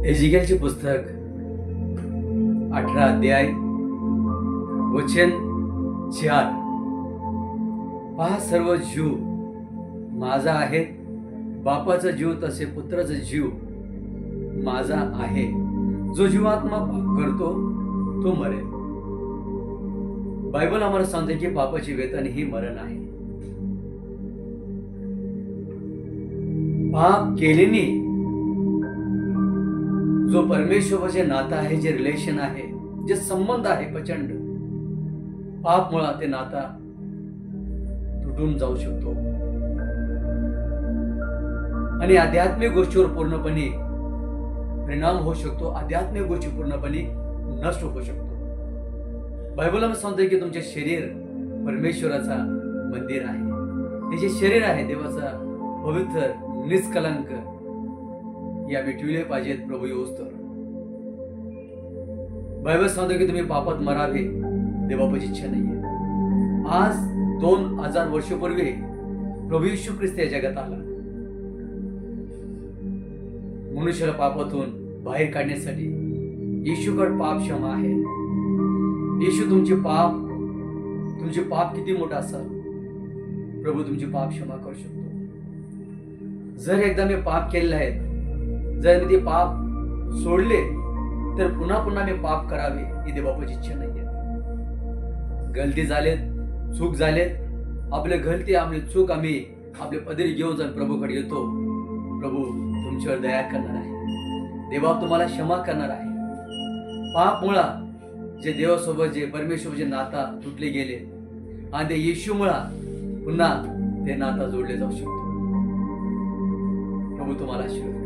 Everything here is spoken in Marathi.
एजिकेलचे पुस्तक 18 अध्याय वचन 4। पहा, सर्व जीव माझा आहे, बापाचा जीव तसे पुत्राचा जीव माझा आहे। जो जीवात्मा पाप करतो तो मरेल। बायबल आम्हाला सांगते की पापाची वेतन ही मरण आहे। पाप केल्याने जो परमेश्वराचे नातं आहे, जे रिलेशन आहे, जे संबंध आहे प्रचंड, पाप मुळे ते नाता तुटून जाऊ शकतो आणि आध्यात्मिक गोष्टीवर पूर्णपणे परिणाम होऊ शकतो। आध्यात्मिक गोष्टी पूर्णपणे नष्ट होऊ शकतो। बायबलमध्ये सांगते की तुमचे शरीर परमेश्वराचा मंदिर आहे। हे जे शरीर आहे देवाचा पवित्र निष्कलंक या मिटविले पाहिजेत प्रभू येऊस्तर। बायबल सांगतो की तुम्ही पापात मरावे, देवाची इच्छा नाहीये। आज 2000 वर्षापूर्वी प्रभू येशू ख्रिस्त या जगात आला मनुष्याला पापातून बाहेर काढण्यासाठी। येशूकडे पाप क्षमा आहे। येशू तुमचे पाप किती मोठा असाल, प्रभू तुमचे पाप क्षमा करू शकतो। जर एकदा मी पाप केलेले आहेत, जर मी ते पाप सोडले तर पुन्हा पुन्हा मी पाप करावे ही देवाची इच्छा नाहीये। गलती झालेत, चूक झालेत, आपले गलती आपली चूक आम्ही आपले पदरी घेऊन जर प्रभूकडे येतो, प्रभू तुमच्यावर दया करणार आहे। देवा तुम्हाला क्षमा करणार आहे। पाप मुळा जे देवासोबत जे परमेश्वराचे नाता तुटले गेले आणि ते येशू मुळा पुन्हा ते नाता जोडले जाऊ शकतो। प्रभू तुम्हाला आशीर्वाद